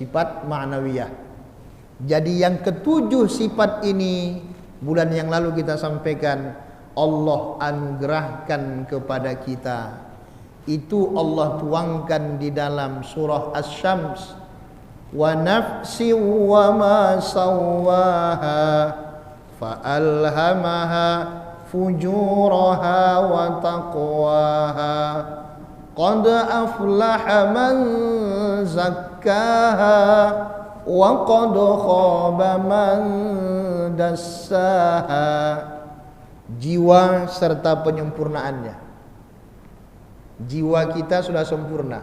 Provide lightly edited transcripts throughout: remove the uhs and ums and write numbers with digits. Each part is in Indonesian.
sifat ma'nawiyah. Jadi yang ketujuh sifat ini bulan yang lalu kita sampaikan Allah anugerahkan kepada kita. Itu Allah tuangkan di dalam surah Asy-Syams. Wa nafsi wa ma sawwaha fa'alhamaha fujuraha wa taqwaha qad aflaha man zakkaha wa qad khaba man dassaha. Jiwa serta penyempurnaannya. Jiwa kita sudah sempurna.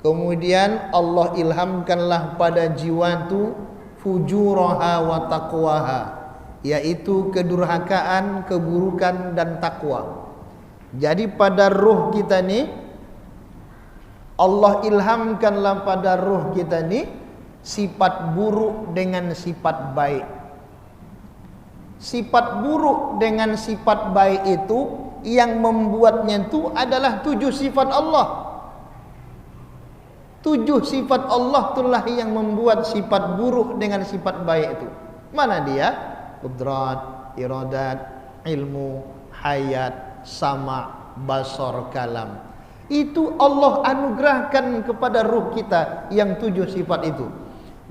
Kemudian Allah ilhamkanlah pada jiwa itu fujuraha wa taqwaha, yaitu kedurhakaan, keburukan dan takwa. Jadi pada ruh kita ni Allah ilhamkanlah pada ruh kita ni sifat buruk dengan sifat baik. Sifat buruk dengan sifat baik itu yang membuatnya itu adalah 7 sifat Allah. 7 sifat Allah itulah yang membuat sifat buruk dengan sifat baik itu. Mana dia? Qudrat, iradat, ilmu, hayat, sama, basar, kalam. Itu Allah anugerahkan kepada ruh kita yang 7 sifat itu.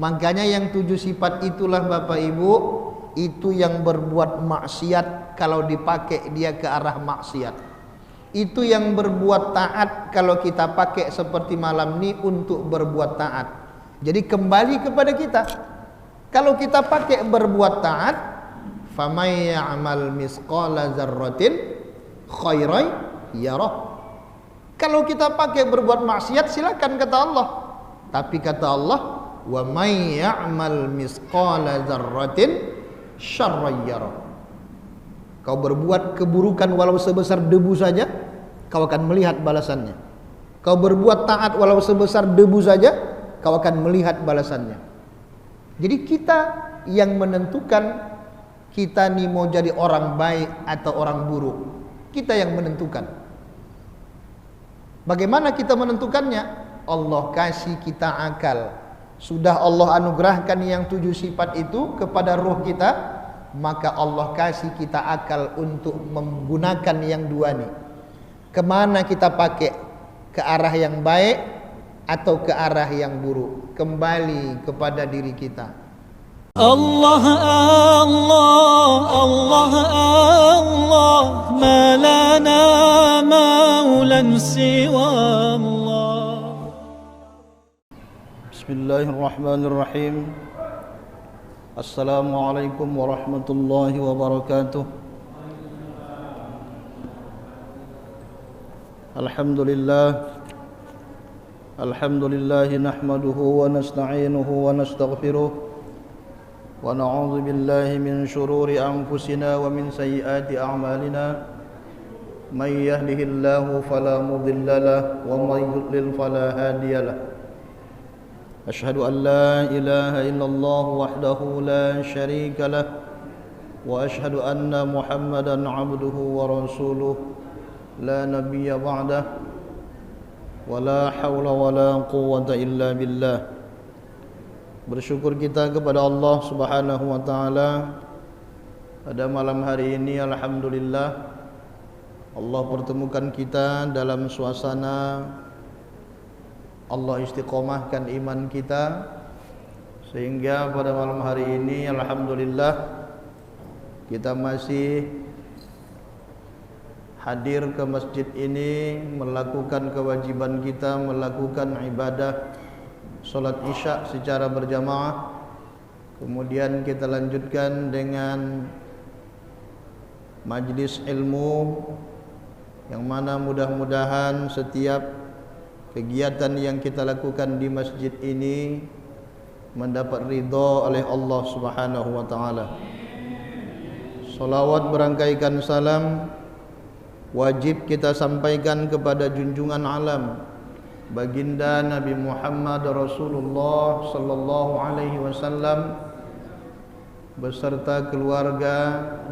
Makanya yang 7 sifat itulah Bapak Ibu, itu yang berbuat maksiat kalau dipakai dia ke arah maksiat. Itu yang berbuat taat kalau kita pakai seperti malam ini untuk berbuat taat. Jadi kembali kepada kita. Kalau kita pakai berbuat taat, famay ya'mal misqala dzarratin khairan yarah. Kalau kita pakai berbuat maksiat silakan kata Allah. Tapi kata Allah, wa may ya'mal misqala dzarratin syarran yarah. Kau berbuat keburukan walau sebesar debu saja, kau akan melihat balasannya. Kau berbuat taat walau sebesar debu saja, kau akan melihat balasannya. Jadi kita yang menentukan kita ni mau jadi orang baik atau orang buruk. Kita yang menentukan. Bagaimana kita menentukannya? Allah kasih kita akal. Sudah Allah anugerahkan yang 7 sifat itu kepada ruh kita, maka Allah kasih kita akal untuk menggunakan yang 2 ni. Kemana kita pakai? Ke arah yang baik atau ke arah yang buruk? Kembali kepada diri kita. Allah Allah Allah Allah, ma lana maulan siwa Allah. Bismillahirrahmanirrahim. Assalamualaikum warahmatullahi wabarakatuh. Alhamdulillah nahmaduhu wa nasta'inuhu wa nastaghfiruh wa na'udzu billahi min shururi anfusina wa min sayyiati a'malina. May yahdihillahu fala mudilla lahu wa may yudlil fala hadiya lahu. Asyhadu an la ilaha illallah wahdahu la syarika lah wa asyhadu anna Muhammadan abduhu wa rasuluh la nabiyya ba'dah wa la hawla wa la quwwata illa billah. Bersyukur kita kepada Allah Subhanahu wa taala pada malam hari ini. Alhamdulillah Allah pertemukan kita dalam suasana Allah istiqomahkan iman kita, sehingga pada malam hari ini alhamdulillah kita masih hadir ke masjid ini, melakukan kewajiban kita, melakukan ibadah salat isya secara berjamaah. Kemudian kita lanjutkan dengan majlis ilmu, yang mana mudah-mudahan setiap kegiatan yang kita lakukan di masjid ini mendapat ridha oleh Allah Subhanahu wa taala. Salawat berangkaikan salam wajib kita sampaikan kepada junjungan alam baginda Nabi Muhammad Rasulullah sallallahu alaihi wasallam beserta keluarga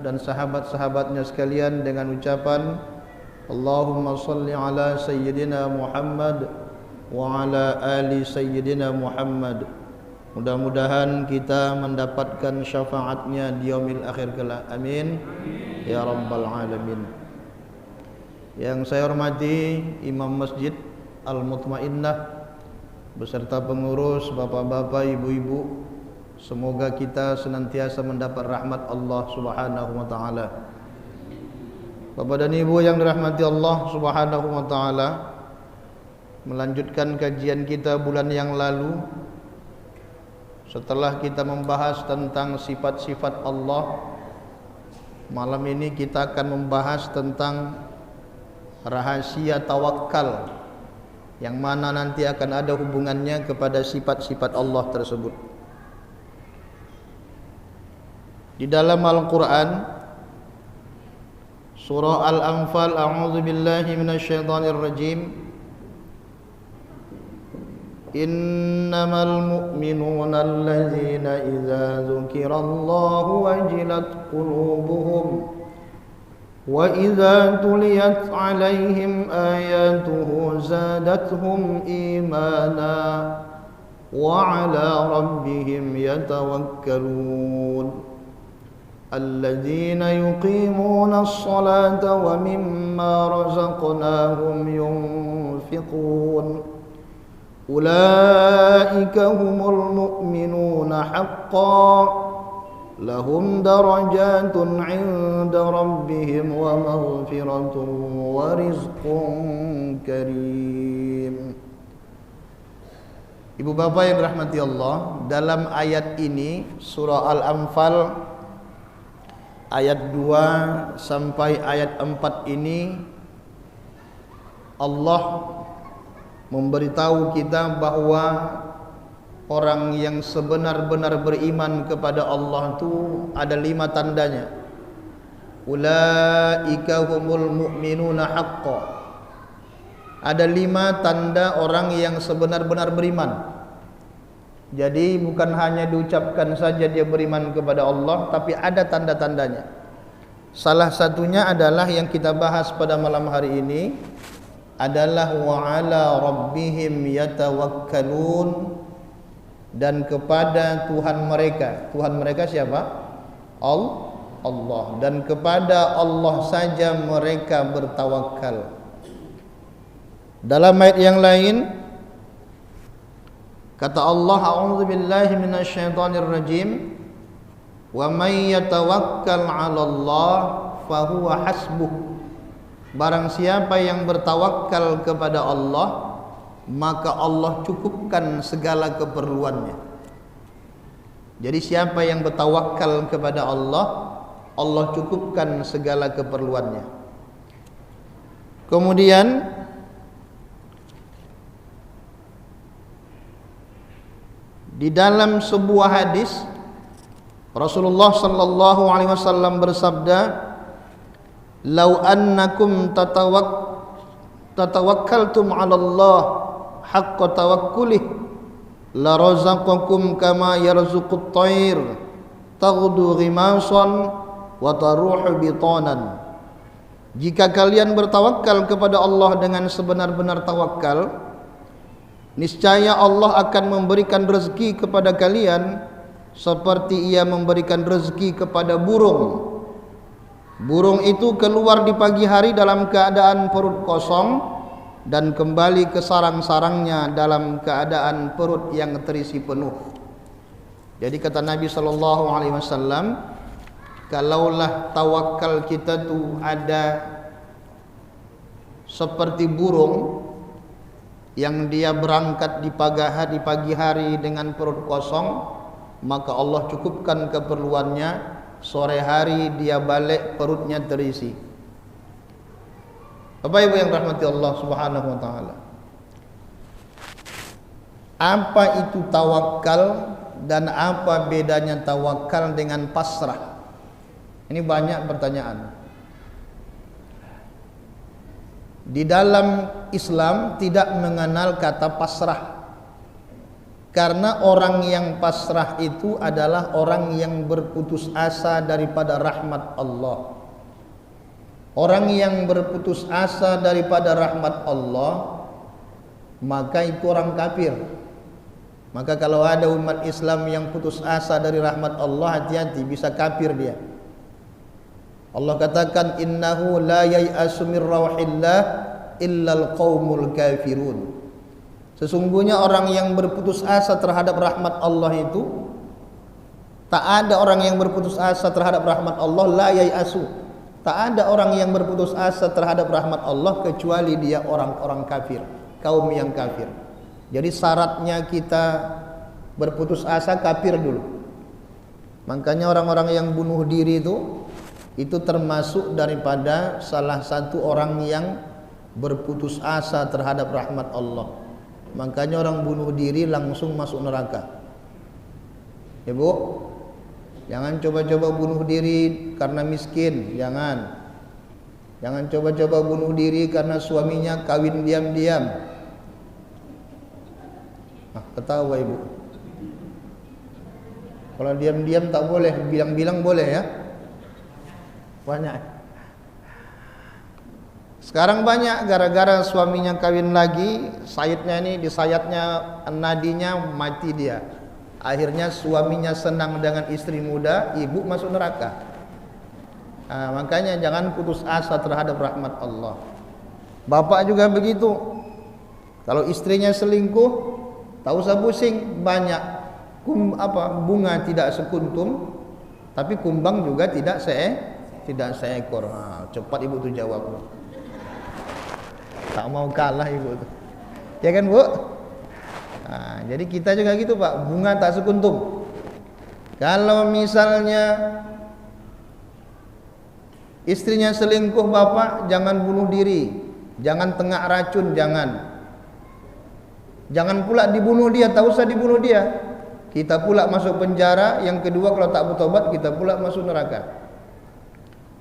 dan sahabat-sahabatnya sekalian dengan ucapan Allahumma salli ala Sayyidina Muhammad wa ala ali Sayyidina Muhammad Mudah-mudahan kita mendapatkan syafaatnya di yaumil akhir kelak. Amin ya rabbal alamin. Yang saya hormati Imam Masjid Al-Mutmainnah beserta pengurus, bapak-bapak, ibu-ibu, semoga kita senantiasa mendapat rahmat Allah Subhanahu wa taala. Bapak dan Ibu yang dirahmati Allah Subhanahu wa taala, melanjutkan kajian kita bulan yang lalu. Setelah kita membahas tentang sifat-sifat Allah, malam ini kita akan membahas tentang rahasia tawakal, yang mana nanti akan ada hubungannya kepada sifat-sifat Allah tersebut. Di dalam Al-Quran, surah Al-Anfal, a'udzu billahi minasyaitonir rajim, innamal mu'minuna allazina idza dzukirallahu wajilat qulubuhum wa idza tuliyat 'alaihim ayatuhu zadatuhum imana wa 'ala rabbihim yatawakkalun alladzina yuqimuna as-salata wa mimma razaqnahum yunfiqun ulaika humul mu'minuna haqqan lahum darajatun 'inda rabbihim wa maghfiratun wa rizqun karim. Ibu bapak yang dirahmati Allah, dalam ayat ini surah Al-Anfal ayat 2 sampai ayat 4 ini Allah memberitahu kita bahwa orang yang sebenar-benar beriman kepada Allah itu ada 5 tandanya. Ulaika humul mu'minuna haqqan. Ada 5 tanda orang yang sebenar-benar beriman. Jadi bukan hanya diucapkan saja dia beriman kepada Allah, tapi ada tanda-tandanya. Salah satunya adalah yang kita bahas pada malam hari ini adalah wa 'ala rabbihim yatawakkalun, dan kepada Tuhan mereka siapa? Allah. Dan kepada Allah saja mereka bertawakal. Dalam ayat yang lain kata Allah, a'udzu billahi minasyaitonir rajim, wa may yatawakkal 'ala Allah fa huwa hasbuh. Barang siapa yang bertawakal kepada Allah, maka Allah cukupkan segala keperluannya. Jadi siapa yang bertawakal kepada Allah, Allah cukupkan segala keperluannya. Kemudian di dalam sebuah hadis Rasulullah sallallahu alaihi wasallam bersabda, "Lau annakum tatawakkaltum 'ala Allah haqqa tawakkulih la razaqakum kama yarzuqut thair taghdu ghimasan wa taruhu bitanan." Jika kalian bertawakal kepada Allah dengan sebenar-benar tawakal, niscaya Allah akan memberikan rezeki kepada kalian seperti Ia memberikan rezeki kepada burung. Burung itu keluar di pagi hari dalam keadaan perut kosong dan kembali ke sarang-sarangnya dalam keadaan perut yang terisi penuh. Jadi kata Nabi sallallahu alaihi wasallam, kalaulah tawakal kita tu ada seperti burung yang dia berangkat di pagi hari dengan perut kosong, maka Allah cukupkan keperluannya. Sore hari dia balik perutnya terisi. Bapak Ibu yang rahmati Allah Subhanahu wa taala, apa itu tawakal dan apa bedanya tawakal dengan pasrah? Ini banyak pertanyaan. Di dalam Islam tidak mengenal kata pasrah, karena orang yang pasrah itu adalah orang yang berputus asa daripada rahmat Allah. Orang yang berputus asa daripada rahmat Allah, maka itu orang kafir. Maka kalau ada umat Islam yang putus asa dari rahmat Allah, hati-hati, bisa kafir dia. Allah katakan innahu la yai'asu mir rauhillah illal qaumul kafirun. Sesungguhnya orang yang berputus asa terhadap rahmat Allah itu, tak ada orang yang berputus asa terhadap rahmat Allah, la yai'asu. Tak ada orang yang berputus asa terhadap rahmat Allah kecuali dia orang-orang kafir, kaum yang kafir. Jadi syaratnya kita berputus asa kafir dulu. Makanya orang-orang yang bunuh diri itu termasuk daripada salah satu orang yang berputus asa terhadap rahmat Allah. Makanya orang bunuh diri langsung masuk neraka. Ibu, jangan coba-coba bunuh diri karena miskin, jangan. Jangan coba-coba bunuh diri karena suaminya kawin diam-diam. Ketawa ibu. Kalau diam-diam tak boleh, bilang-bilang boleh ya. Banyak. Sekarang banyak gara-gara suaminya kawin lagi, sayatnya ini disayatnya nadinya mati dia. Akhirnya suaminya senang dengan istri muda, ibu masuk neraka. Makanya jangan putus asa terhadap rahmat Allah. Bapak juga begitu. Kalau istrinya selingkuh, tak usah pusing, banyak bunga tidak sekuntum, tapi kumbang juga tidak seekor. Cepat ibu tu jawab. Tak mau kalah ibu tu. Ya kan bu? Jadi kita juga gitu pak, bunga tak sekuntum. Kalau misalnya istrinya selingkuh bapak, jangan bunuh diri, jangan tengah racun, jangan pula dibunuh dia, tak usah dibunuh dia. Kita pula masuk penjara. Yang kedua, kalau tak bertobat, kita pula masuk neraka.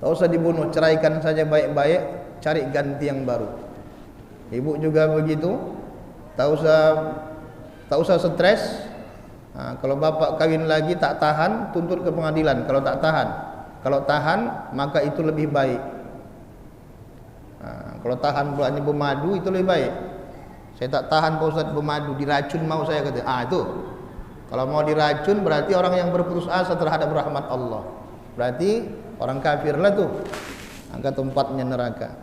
Tak usah dibunuh, ceraikan saja baik-baik, cari ganti yang baru. Ibu juga begitu, tak usah stres. Kalau bapak kawin lagi tak tahan, tuntut ke pengadilan. Kalau tak tahan, kalau tahan maka itu lebih baik. Kalau tahan pula ini bermadu, itu lebih baik. Saya tak tahan Pak Ustaz bermadu, diracun mau saya kata. Itu. Kalau mau diracun berarti orang yang berputus asa terhadap rahmat Allah. Berarti orang kafir lah tuh. Angka tempatnya neraka.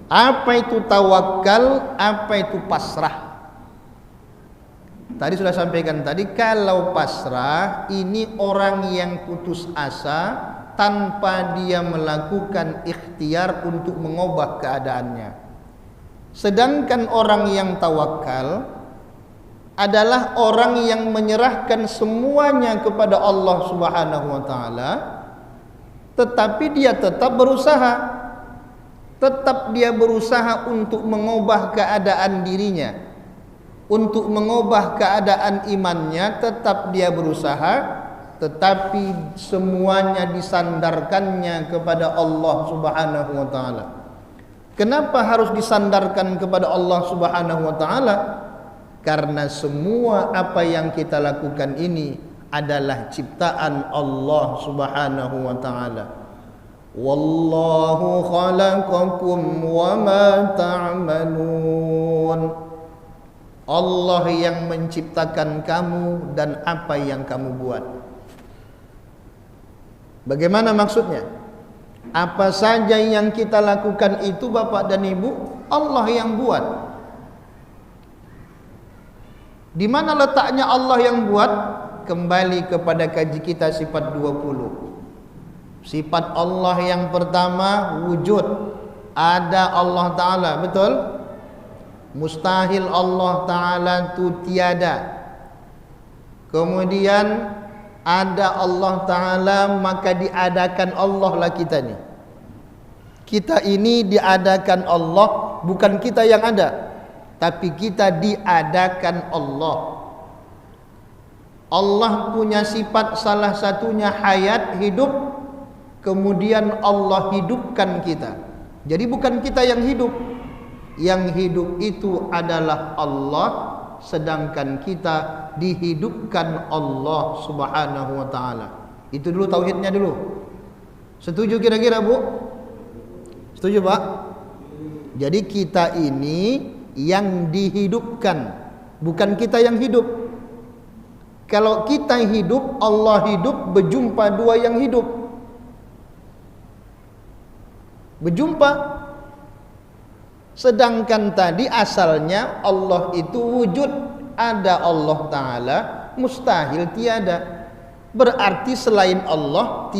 Apa itu tawakal? Apa itu pasrah? Tadi sudah sampaikan tadi, kalau pasrah ini orang yang putus asa tanpa dia melakukan ikhtiar untuk mengubah keadaannya. Sedangkan orang yang tawakal adalah orang yang menyerahkan semuanya kepada Allah Subhanahu wa taala, tetapi dia tetap berusaha. Tetap dia berusaha untuk mengubah keadaan dirinya, untuk mengubah keadaan imannya, tetap dia berusaha, tetapi semuanya disandarkannya kepada Allah Subhanahu wa taala. Kenapa harus disandarkan kepada Allah Subhanahu wa taala? Karena semua apa yang kita lakukan ini adalah ciptaan Allah Subhanahu wa taala. Wallahu khalaqakum wa ma ta'malun. Allah yang menciptakan kamu dan apa yang kamu buat. Bagaimana maksudnya? Apa saja yang kita lakukan itu Bapak dan Ibu, Allah yang buat. Di mana letaknya Allah yang buat? Kembali kepada kaji kita sifat 20. Sifat Allah yang pertama wujud. Ada Allah Ta'ala, betul? Mustahil Allah Ta'ala itu tiada. Kemudian ada Allah Ta'ala, maka diadakan Allah lah kita ni. Kita ini diadakan Allah, bukan kita yang ada, tapi kita diadakan Allah. Allah punya sifat salah satunya hayat, hidup. Kemudian Allah hidupkan kita. Jadi bukan kita yang hidup. Yang hidup itu adalah Allah, sedangkan kita dihidupkan Allah Subhanahu wa taala. Itu dulu tauhidnya dulu. Setuju kira-kira Bu? Setuju Pak? Jadi kita ini yang dihidupkan, bukan kita yang hidup. Kalau kita hidup, Allah hidup, berjumpa dua yang hidup. Berjumpa. Sedangkan tadi asalnya Allah itu wujud, ada Allah Ta'ala, mustahil tiada. Berarti selain Allah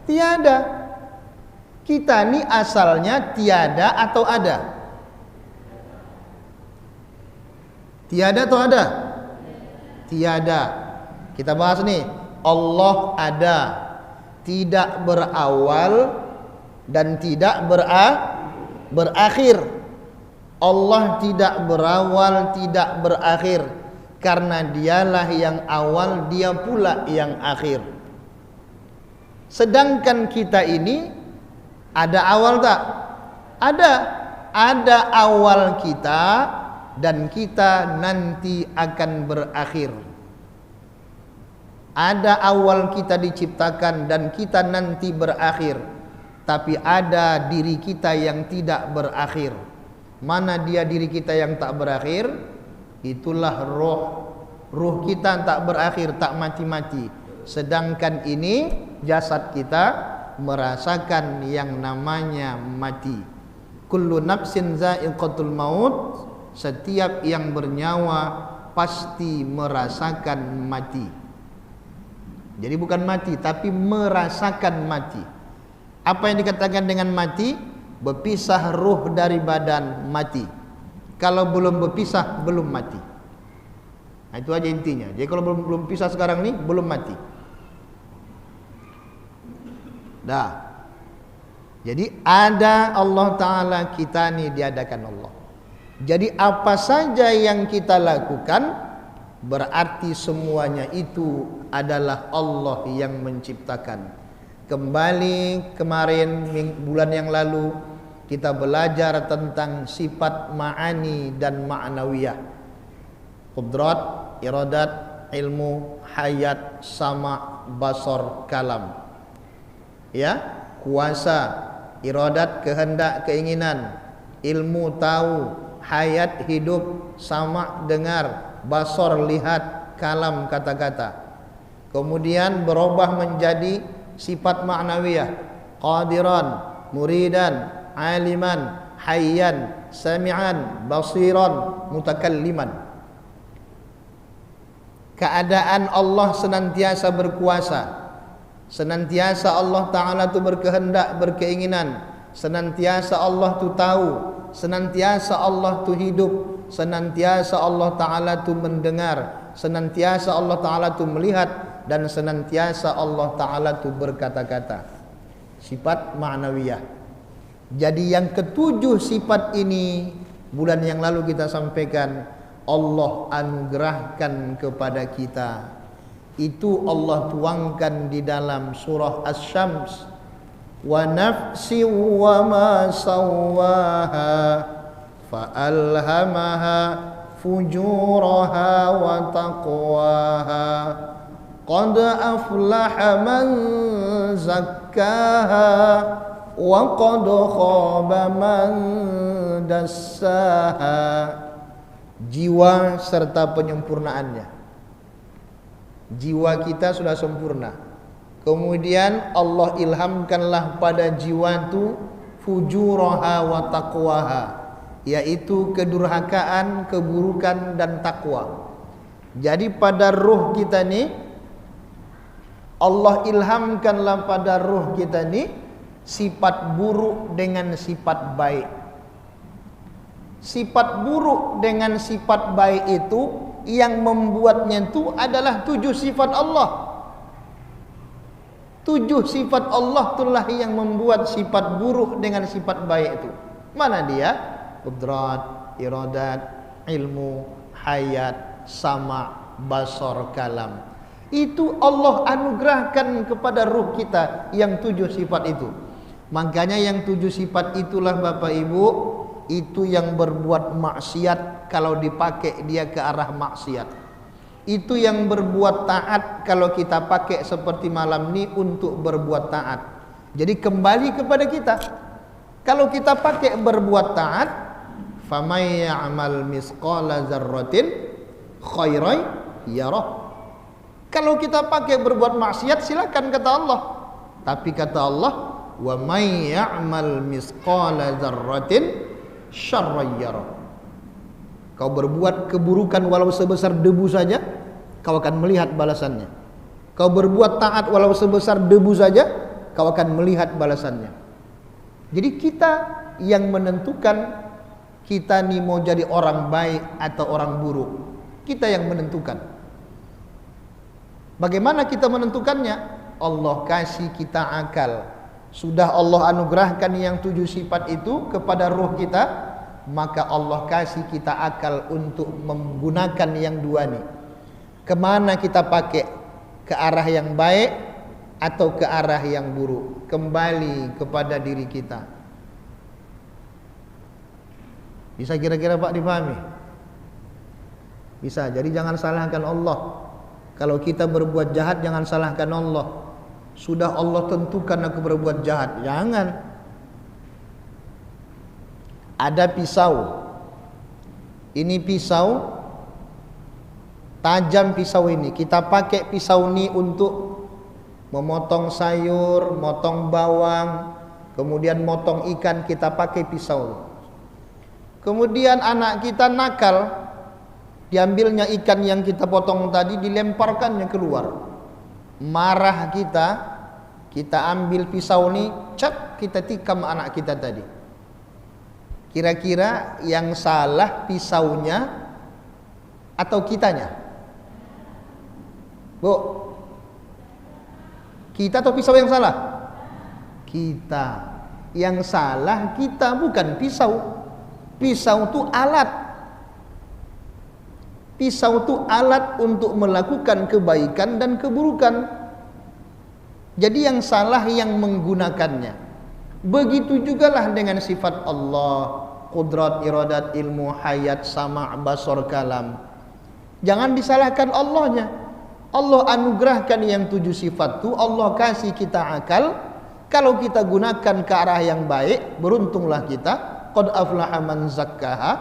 tiada. Kita ini asalnya tiada atau ada? Tiada atau ada? Tiada. Kita bahas nih, Allah ada, tidak berawal dan tidak berakhir. Allah tidak berawal, tidak berakhir, karena dialah yang awal, dia pula yang akhir. Sedangkan kita ini ada awal tak? Ada awal kita, dan kita nanti akan berakhir. Ada awal kita diciptakan dan kita nanti berakhir. Tapi ada diri kita yang tidak berakhir. Mana dia diri kita yang tak berakhir? Itulah roh. Ruh kita tak berakhir, tak mati-mati. Sedangkan ini jasad kita merasakan yang namanya mati. Kullu nafsin za'iqatul maut. Setiap yang bernyawa pasti merasakan mati. Jadi bukan mati, tapi merasakan mati. Apa yang dikatakan dengan mati? Berpisah ruh dari badan, mati. Kalau belum berpisah, belum mati. Nah, itu aja intinya. Jadi kalau belum pisah sekarang nih, belum mati. Dah. Jadi ada Allah Ta'ala, kita nih diadakan Allah. Jadi apa saja yang kita lakukan, berarti semuanya itu adalah Allah yang menciptakan. Kembali kemarin bulan yang lalu kita belajar tentang sifat ma'ani dan ma'nawiyah. Qudrat, iradat, ilmu, hayat, sama, basar, kalam. Ya, kuasa, iradat, kehendak, keinginan, ilmu, tahu, hayat, hidup, sama, dengar, basar, lihat, kalam, kata-kata. Kemudian berubah menjadi sifat ma'nawiyah, qadiran, muridan, aliman, hayyan, sami'an, basiran, mutakalliman. Keadaan Allah senantiasa berkuasa, senantiasa Allah Ta'ala itu berkehendak, berkeinginan, senantiasa Allah itu tahu, senantiasa Allah itu hidup, senantiasa Allah Ta'ala itu mendengar, senantiasa Allah Ta'ala itu melihat, dan senantiasa Allah Ta'ala itu berkata-kata. Sifat ma'nawiyah. Jadi yang ketujuh sifat ini bulan yang lalu kita sampaikan, Allah anugerahkan kepada kita. Itu Allah tuangkan di dalam surah Asy-Syams. Wa nafsi wa ma sawwaha fa'alhamaha fujuraha wa taqwaha qad aflaha man zakkaha wa qad khaba man dassaha. Jiwa serta penyempurnaannya. Jiwa kita sudah sempurna. Kemudian Allah ilhamkanlah pada jiwa itu fujuraha wa taqwaha, yaitu kedurhakaan, keburukan dan takwa. Jadi pada ruh kita ni Allah ilhamkanlah pada ruh kita ni sifat buruk dengan sifat baik. Sifat buruk dengan sifat baik itu yang membuatnya itu adalah 7 sifat Allah. 7 sifat Allah itulah yang membuat sifat buruk dengan sifat baik itu. Mana dia? Qudrat, iradat, ilmu, hayat, sama, basar, kalam. Itu Allah anugerahkan kepada ruh kita yang 7 sifat itu. Makanya yang 7 sifat itulah Bapak Ibu, itu yang berbuat maksiat kalau dipakai dia ke arah maksiat. Itu yang berbuat taat kalau kita pakai seperti malam ini untuk berbuat taat. Jadi kembali kepada kita. Kalau kita pakai berbuat taat, famay ya'mal misqala dzarratin khairan yarah. Kalau kita pakai berbuat maksiat silakan kata Allah. Tapi kata Allah, wa may ya'mal misqala dzarratin syarran yarah. Kau berbuat keburukan walau sebesar debu saja, kau akan melihat balasannya. Kau berbuat taat walau sebesar debu saja, kau akan melihat balasannya. Jadi kita yang menentukan kita nih mau jadi orang baik atau orang buruk. Kita yang menentukan. Bagaimana kita menentukannya? Allah kasih kita akal. Sudah Allah anugerahkan yang 7 sifat itu kepada ruh kita, maka Allah kasih kita akal untuk menggunakan yang 2 nih. Kemana kita pakai? Ke arah yang baik atau ke arah yang buruk? Kembali kepada diri kita. Bisa kira-kira Pak dipahami? Bisa. Jadi jangan salahkan Allah. Kalau kita berbuat jahat jangan salahkan Allah. Sudah Allah tentukan aku berbuat jahat. Jangan. Ada pisau. Ini pisau. Tajam pisau ini. Kita pakai pisau ini untuk memotong sayur, motong bawang, kemudian motong ikan, kita pakai pisau. Kemudian anak kita nakal, diambilnya ikan yang kita potong tadi, dilemparkannya keluar. Marah kita ambil pisau ini, cak, kita tikam anak kita tadi. Kira-kira yang salah pisaunya atau kitanya? Bu, kita atau pisau yang salah? Kita. Yang salah kita, bukan pisau. Pisau itu alat. Pisau itu alat untuk melakukan kebaikan dan keburukan. Jadi yang salah yang menggunakannya. Begitu jugalah dengan sifat Allah, qudrat, iradat, ilmu, hayat, sama', basar, kalam. Jangan disalahkan Allahnya. Allah anugerahkan yang 7 sifat itu, Allah kasih kita akal. Kalau kita gunakan ke arah yang baik, beruntunglah kita. Qad aflaha man zakkaha.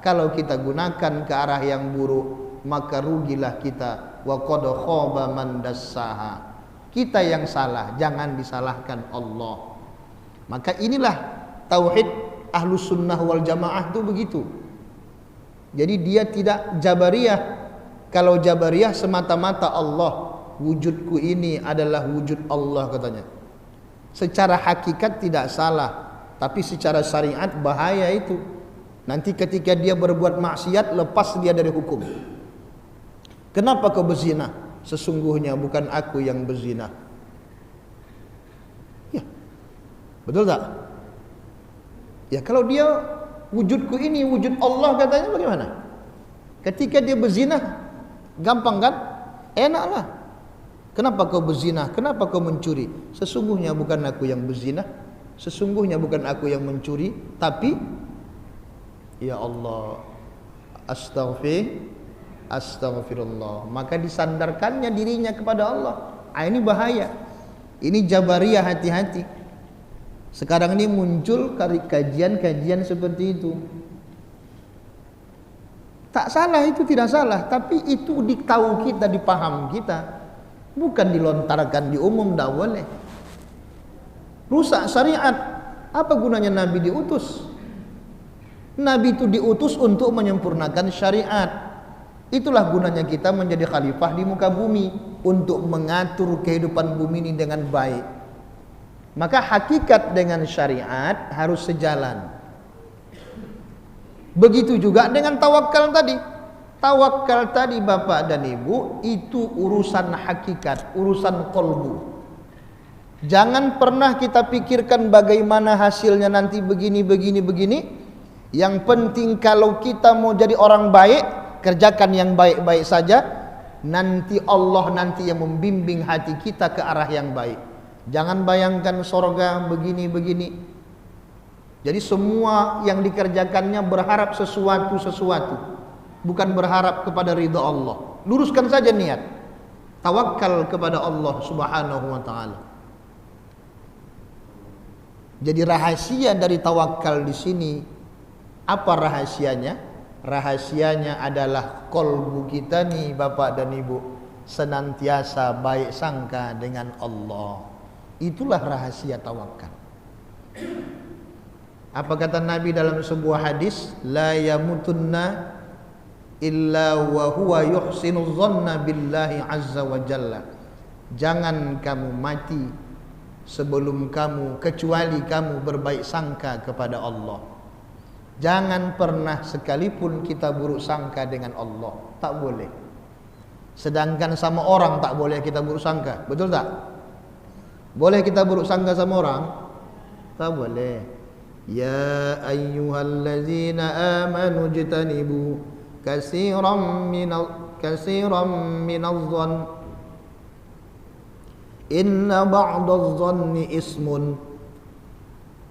Kalau kita gunakan ke arah yang buruk, maka rugilah kita. Wa qad khaba man dassaha. Kita yang salah, jangan disalahkan Allah. Maka inilah tauhid Ahlus Sunnah wal Jamaah itu begitu. Jadi dia tidak Jabariyah. Kalau Jabariyah semata-mata Allah, wujudku ini adalah wujud Allah katanya. Secara hakikat tidak salah, tapi secara syariat bahaya itu. Nanti ketika dia berbuat maksiat, lepas dia dari hukum. Kenapa kau berzina? Sesungguhnya bukan aku yang berzina. Ya, betul tak? Ya, kalau dia wujudku ini wujud Allah katanya, bagaimana? Ketika dia berzina, gampang kan? Enaklah. Kenapa kau berzina? Kenapa kau mencuri? Sesungguhnya bukan aku yang berzina. Sesungguhnya bukan aku yang mencuri. Tapi ya Allah, Astaghfirullah. Maka disandarkannya dirinya kepada Allah. Ini bahaya. Ini Jabariyah, hati-hati. Sekarang ini muncul kajian-kajian seperti itu. Tak salah, itu tidak salah, tapi itu ditahu kita, dipaham kita, bukan dilontarkan di umum, tidak boleh. Rusak syariat. Apa gunanya Nabi diutus? Nabi itu diutus untuk menyempurnakan syariat. Itulah gunanya kita menjadi khalifah di muka bumi, untuk mengatur kehidupan bumi ini dengan baik. Maka hakikat dengan syariat harus sejalan. Begitu juga dengan tawakal tadi. Tawakal tadi Bapak dan Ibu, itu urusan hakikat, urusan qalbu. Jangan pernah kita pikirkan bagaimana hasilnya nanti begini. Yang penting kalau kita mau jadi orang baik, kerjakan yang baik-baik saja. Nanti Allah nanti yang membimbing hati kita ke arah yang baik. Jangan bayangkan surga begini. Jadi semua yang dikerjakannya berharap sesuatu, bukan berharap kepada ridha Allah. Luruskan saja niat. Tawakal kepada Allah Subhanahu wa taala. Jadi rahasia dari tawakal di sini, apa rahasianya? Rahasianya adalah qalbu kita nih Bapak dan Ibu. senantiasa baik sangka dengan Allah. Itulah rahasia tawakal. Apa kata Nabi dalam sebuah hadis? La yamutunna illa wa huwa yuhsinu dhanna billahi azza wa jalla. Jangan kamu mati sebelum kamu, kecuali kamu berbaik sangka kepada Allah. Jangan pernah sekalipun kita buruk sangka dengan Allah. Tak boleh. Sedangkan sama orang tak boleh kita buruk sangka. Betul tak? Boleh kita buruk sangka sama orang? Tak boleh. Ya ayyuhallazina amanu jtanibu katsiran minadh-dhann inna ba'dadh-dhanni ismun.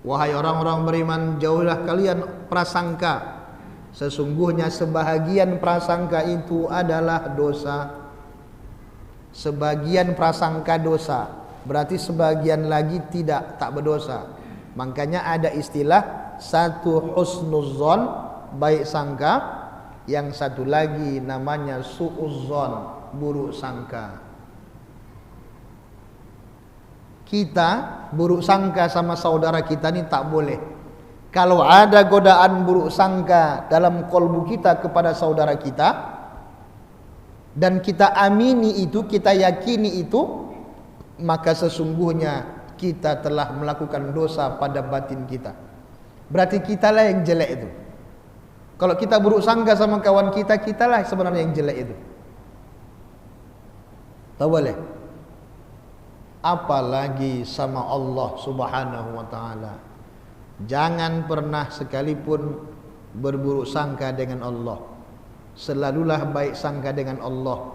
Wahai orang-orang beriman, jauhlah kalian prasangka. Sesungguhnya sebahagian prasangka itu adalah dosa. Sebagian prasangka dosa, berarti sebagian lagi tak berdosa. Makanya ada istilah satu husnuzzon, baik sangka, yang satu lagi namanya su'uzzon, buruk sangka. Kita buruk sangka sama saudara kita ini tak boleh. Kalau ada godaan buruk sangka dalam kolbu kita kepada saudara kita, dan kita amini itu, kita yakini itu, maka sesungguhnya kita telah melakukan dosa pada batin kita. Berarti kitalah yang jelek itu. Kalau kita buruk sangka sama kawan kita, kitalah sebenarnya yang jelek itu. Tak boleh. Apalagi sama Allah subhanahu wa ta'ala. Jangan pernah sekalipun berburuk sangka dengan Allah. Selalulah baik sangka dengan Allah.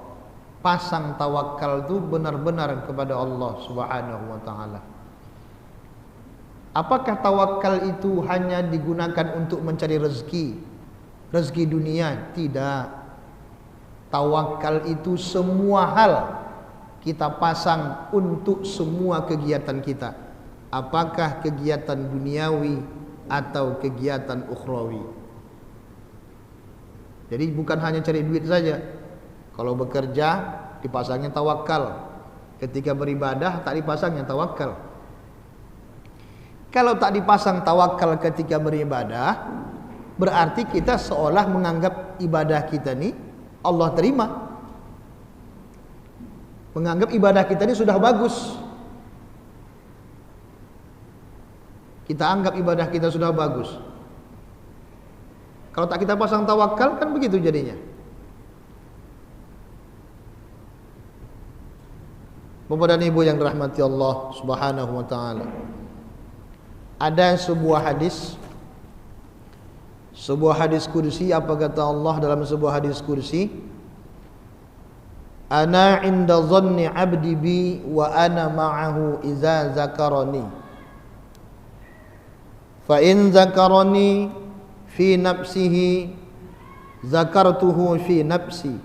Pasang tawakal itu benar-benar kepada Allah subhanahu wa ta'ala. Apakah tawakal itu hanya digunakan untuk mencari rezeki? Rezeki dunia? Tidak. Tawakal itu semua hal kita pasang untuk semua kegiatan kita. Apakah kegiatan duniawi atau kegiatan ukhrawi. Jadi bukan hanya cari duit saja. Kalau bekerja dipasangnya tawakal. Ketika beribadah tak dipasangnya tawakal. Kalau tak dipasang tawakal ketika beribadah, berarti kita seolah menganggap ibadah kita ni Allah terima. Menganggap ibadah kita ini sudah bagus. Kita anggap ibadah kita sudah bagus. Kalau tak kita pasang tawakal kan begitu jadinya. Bapak dan Ibu yang dirahmati Allah subhanahu wa ta'ala, ada sebuah hadis kursi. Apa kata Allah dalam sebuah hadis kursi? Ana inda dhanni abdi bi wa ana ma'ahu iza zakarani. Fa in zakarani fi nafsihi zakartuhu fi nafsi.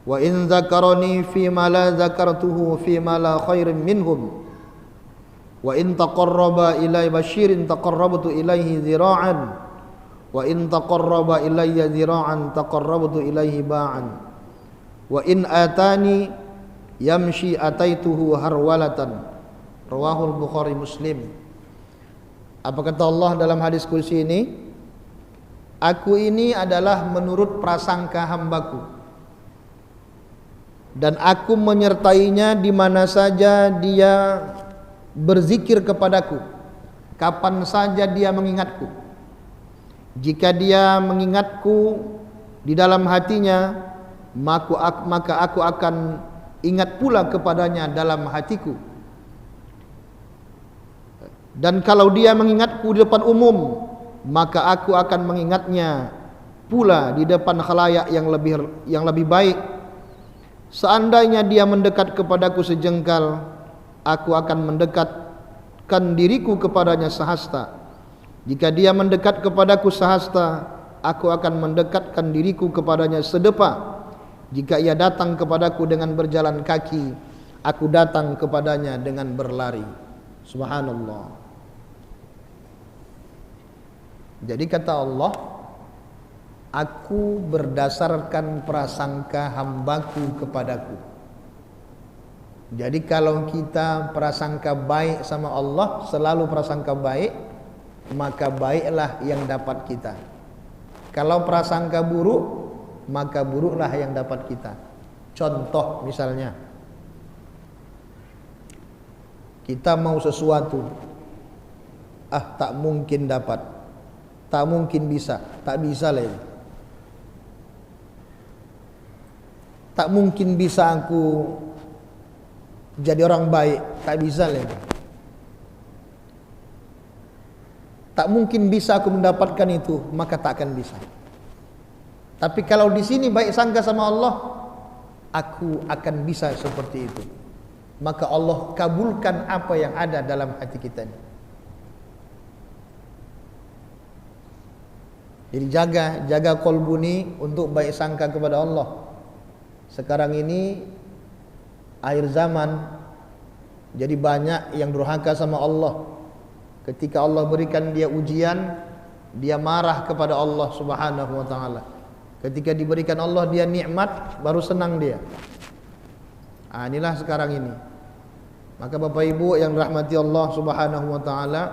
Wa in zakarani fi ma la zakartuhu fi ma la khairin minhum. Wa in taqarraba ilai basyirin taqarrabtu ilaihi zira'an. Wa in taqarraba ilayya zira'an taqarrabtu ilaihi ba'an. Wa in atani yamshi ataituhu harwalatan. Rawahul Bukhari Muslim. Apa kata Allah dalam hadis kursi ini? Aku ini adalah menurut prasangka hambaku, dan aku menyertainya di mana saja dia berzikir kepadaku, kapan saja dia mengingatku. Jika dia mengingatku di dalam hatinya, maka aku akan ingat pula kepadanya dalam hatiku. Dan kalau dia mengingatku di depan umum, maka aku akan mengingatnya pula di depan khalayak yang lebih baik. Seandainya dia mendekat kepadaku sejengkal, aku akan mendekatkan diriku kepadanya sehasta. Jika dia mendekat kepadaku sehasta, aku akan mendekatkan diriku kepadanya sedepa. Jika ia datang kepadaku dengan berjalan kaki, aku datang kepadanya dengan berlari. Subhanallah. Jadi kata Allah, Aku berdasarkan prasangka hambaku kepadaku. Jadi kalau kita prasangka baik sama Allah, selalu prasangka baik, maka baiklah yang dapat kita. Kalau prasangka buruk, maka buruklah yang dapat kita. Contoh misalnya, kita mau sesuatu, tak mungkin dapat, tak mungkin bisa, tak bisa lagi. Tak mungkin bisa aku jadi orang baik, tak bisa lagi. Tak mungkin bisa aku mendapatkan itu, maka tak akan bisa. Tapi kalau di sini baik sangka sama Allah, aku akan bisa seperti itu. Maka Allah kabulkan apa yang ada dalam hati kita ini. Jadi jaga kolbu ini untuk baik sangka kepada Allah. Sekarang ini akhir zaman, jadi banyak yang durhaka sama Allah. Ketika Allah berikan dia ujian, dia marah kepada Allah Subhanahu wa taala. Ketika diberikan Allah dia nikmat, baru senang dia. Inilah sekarang ini. Maka Bapak Ibu yang dirahmati Allah Subhanahu wa taala,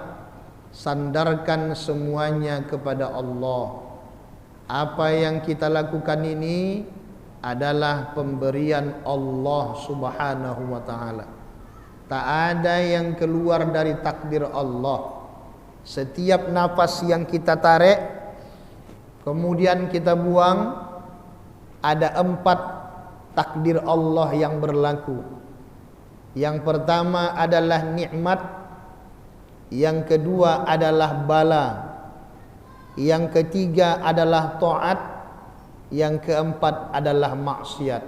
sandarkan semuanya kepada Allah. Apa yang kita lakukan ini adalah pemberian Allah Subhanahu wa taala. Tak ada yang keluar dari takdir Allah. Setiap nafas yang kita tarik, kemudian kita buang, ada 4 takdir Allah yang berlaku. Yang pertama adalah nikmat, yang kedua adalah bala, yang ketiga adalah taat, yang keempat adalah maksiat.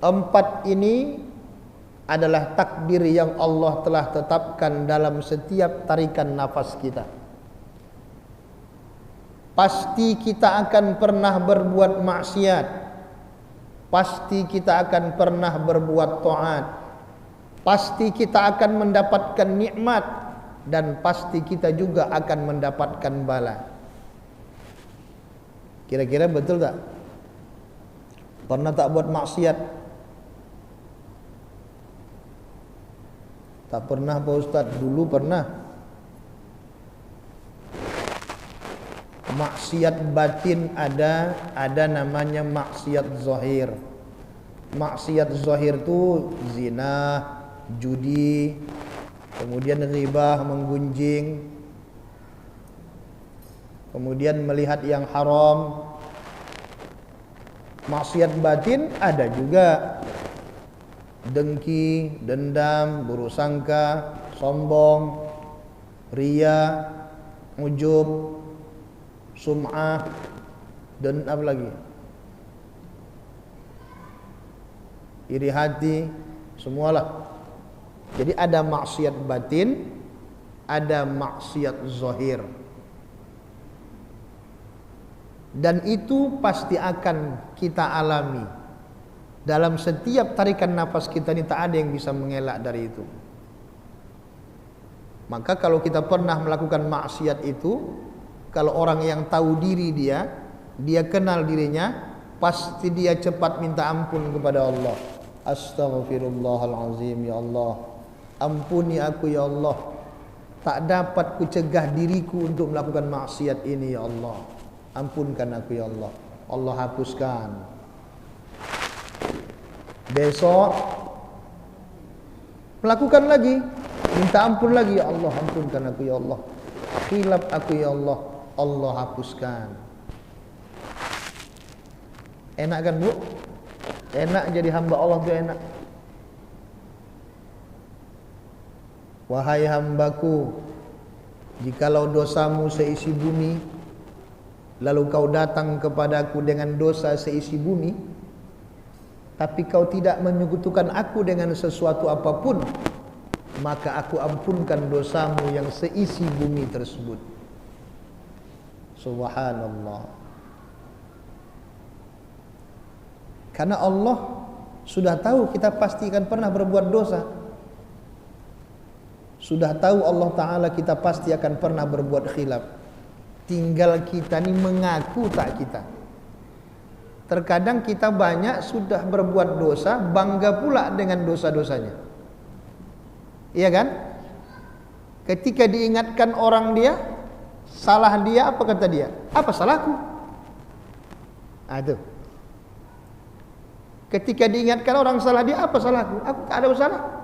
4 ini adalah takdir yang Allah telah tetapkan dalam setiap tarikan nafas kita. Pasti kita akan pernah berbuat maksiat, pasti kita akan pernah berbuat taat, pasti kita akan mendapatkan nikmat, dan pasti kita juga akan mendapatkan bala. Kira-kira betul tak? Pernah tak buat maksiat? Tak pernah Pak Ustaz, dulu pernah. Maksiat batin ada namanya maksiat zahir. Maksiat zahir itu zina, judi, kemudian riba, menggunjing, kemudian melihat yang haram. Maksiat batin ada juga dengki, dendam, buruk sangka, sombong, riya, ujub, sum'ah, dan apa lagi? Iri hati, semualah. Jadi ada maksiat batin, ada maksiat zahir. Dan itu pasti akan kita alami. Dalam setiap tarikan nafas kita ini tak ada yang bisa mengelak dari itu. Maka kalau kita pernah melakukan maksiat itu, kalau orang yang tahu diri dia kenal dirinya, pasti dia cepat minta ampun kepada Allah. Astaghfirullahalazim, ya Allah, ampuni aku ya Allah. Tak dapat ku cegah diriku untuk melakukan maksiat ini ya Allah. Ampunkan aku ya Allah. Allah hapuskan. Besok melakukan lagi, minta ampun lagi, ya Allah ampunkan aku ya Allah. Khilaf aku ya Allah, Allah hapuskan. Enak kan Bu? Enak jadi hamba Allah tuh enak. Wahai hambaku, jikalau dosamu seisi bumi, lalu kau datang kepadaku dengan dosa seisi bumi, tapi kau tidak menyekutukan aku dengan sesuatu apapun, maka aku ampunkan dosamu yang seisi bumi tersebut. Subhanallah. Karena Allah sudah tahu kita pasti akan pernah berbuat dosa. Sudah tahu Allah Ta'ala kita pasti akan pernah berbuat khilaf. Tinggal kita ni mengaku tak kita. Terkadang kita banyak sudah berbuat dosa, bangga pula dengan dosa-dosanya. Iya kan? Ketika diingatkan orang dia, salah dia, apa kata dia? Apa salahku? Itu. Ketika diingatkan orang salah dia, apa salahku? Aku tak ada salah.